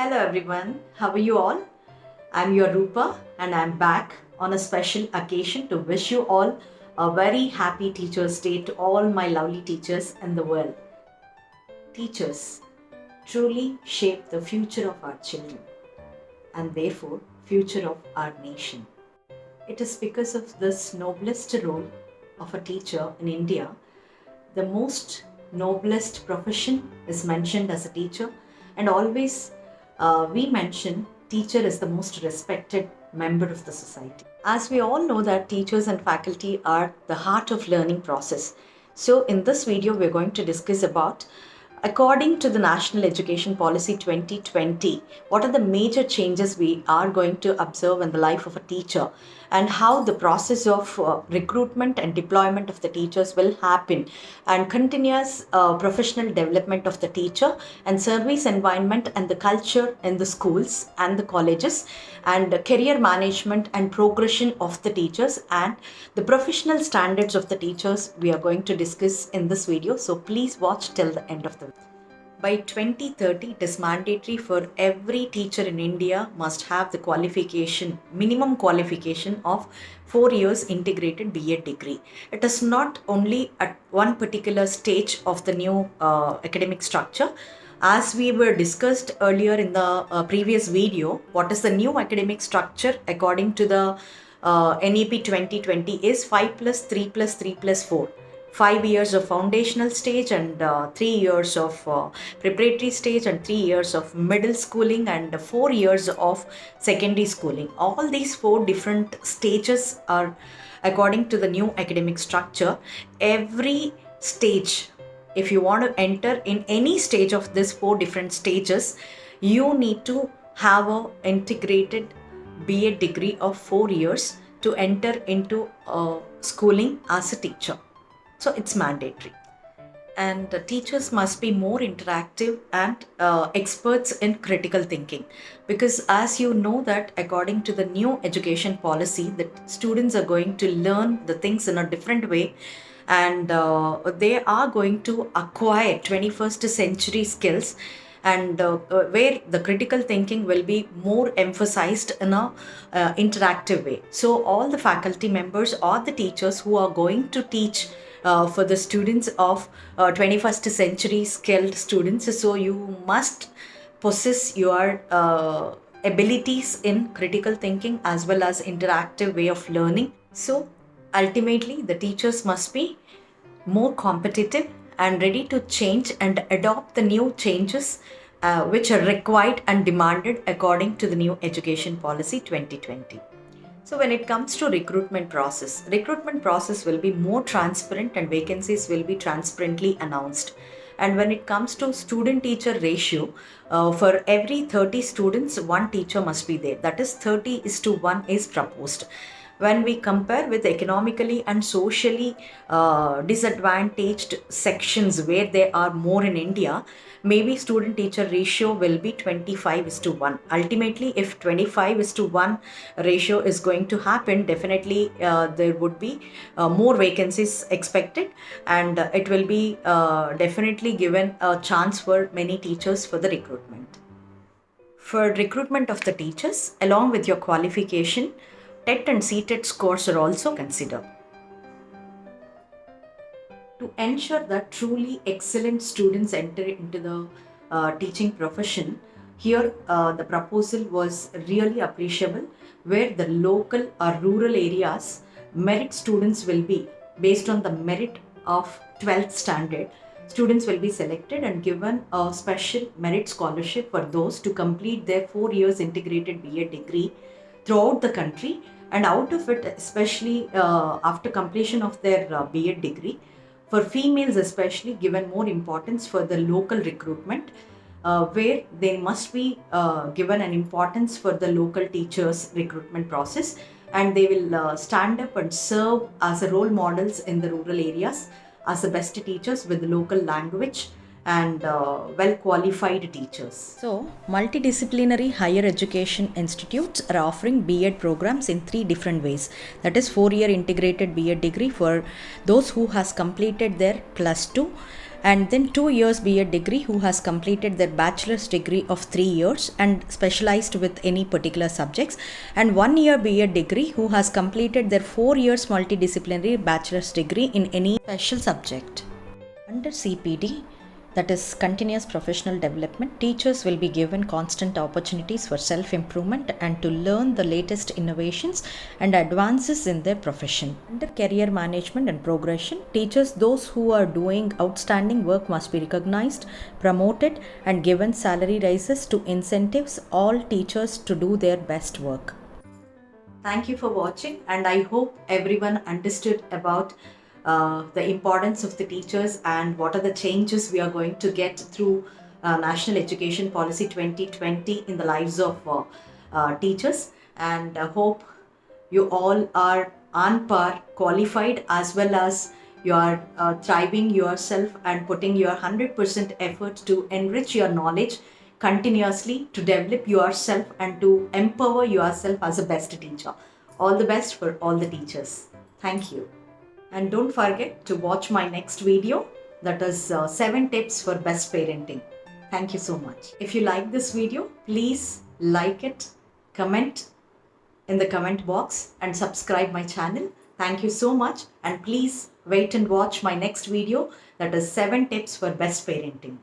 Hello everyone, how are you all? I'm your Rupa and I'm back on a special occasion to wish you all a very happy Teachers' Day to all my lovely teachers in the world. Teachers truly shape the future of our children and therefore future of our nation. It is because of this noblest role of a teacher in India, the most noblest profession is mentioned as a teacher, and always we mention teacher is the most respected member of the society. As we all know that teachers and faculty are the heart of learning process. So in this video we're going to discuss about, according to the National Education Policy 2020, what are the major changes we are going to observe in the life of a teacher, and how the process of recruitment and deployment of the teachers will happen, and continuous professional development of the teacher and service environment and the culture in the schools and the colleges, and career management and progression of the teachers, and the professional standards of the teachers we are going to discuss in this video. So please watch till the end of the video. By 2030, it is mandatory for every teacher in India must have the qualification, minimum qualification of 4 years integrated B.Ed degree. It is not only at one particular stage of the new academic structure. As we were discussed earlier in the previous video, what is the new academic structure according to the NEP 2020 is 5 plus 3 plus 3 plus 4. 5 years of foundational stage and 3 years of preparatory stage and 3 years of middle schooling and 4 years of secondary schooling. All these 4 different stages are according to the new academic structure. Every stage, if you want to enter in any stage of this 4 different stages, you need to have an integrated B.Ed degree of 4 years to enter into schooling as a teacher. So it's mandatory. And teachers must be more interactive and experts in critical thinking, because as you know that according to the new education policy, that students are going to learn the things in a different way, and they are going to acquire 21st century skills, and where the critical thinking will be more emphasized in a interactive way. So all the faculty members or the teachers who are going to teach for the students of 21st century skilled students, so you must possess your abilities in critical thinking as well as interactive way of learning. So ultimately the teachers must be more competitive and ready to change and adopt the new changes which are required and demanded according to the new education policy 2020. So when it comes to recruitment process will be more transparent and vacancies will be transparently announced. And when it comes to student-teacher ratio, for every 30 students, 1 teacher must be there. That is 30:1 is proposed. When we compare with economically and socially disadvantaged sections where there are more in India, maybe student-teacher ratio will be 25:1. Ultimately, if 25:1 ratio is going to happen, definitely there would be more vacancies expected, and it will be definitely given a chance for many teachers for the recruitment. For recruitment of the teachers, along with your qualification, TET and CTET scores are also considered. To ensure that truly excellent students enter into the teaching profession, here the proposal was really appreciable, where the local or rural areas merit students will be based on the merit of 12th standard. Students will be selected and given a special merit scholarship for those to complete their 4 years integrated B.Ed degree throughout the country. And out of it, especially after completion of their B.Ed degree, for females especially, given more importance for the local recruitment, where they must be given an importance for the local teachers recruitment process, and they will stand up and serve as a role models in the rural areas as the best teachers with the local language and well-qualified teachers. So, multidisciplinary higher education institutes are offering B.Ed programs in 3 different ways. That is 4-year integrated B.Ed degree for those who has completed their +2, and then 2 years B.Ed degree who has completed their bachelor's degree of 3 years and specialized with any particular subjects, and 1 year B.Ed degree who has completed their 4 years multidisciplinary bachelor's degree in any special subject. Under CPD, that is continuous professional development, teachers will be given constant opportunities for self-improvement and to learn the latest innovations and advances in their profession. Under career management and progression, teachers, those who are doing outstanding work, must be recognized, promoted and given salary rises to incentives all teachers to do their best work. Thank you for watching, and I hope everyone understood about the importance of the teachers and what are the changes we are going to get through National Education Policy 2020 in the lives of teachers. And I hope you all are on par, qualified, as well as you are thriving yourself and putting your 100% effort to enrich your knowledge continuously, to develop yourself and to empower yourself as a best teacher. All the best for all the teachers. Thank you. And don't forget to watch my next video, that is 7 tips for best parenting. Thank you so much. If you like this video, please like it, comment in the comment box and subscribe my channel. Thank you so much, and please wait and watch my next video, that is 7 tips for best parenting.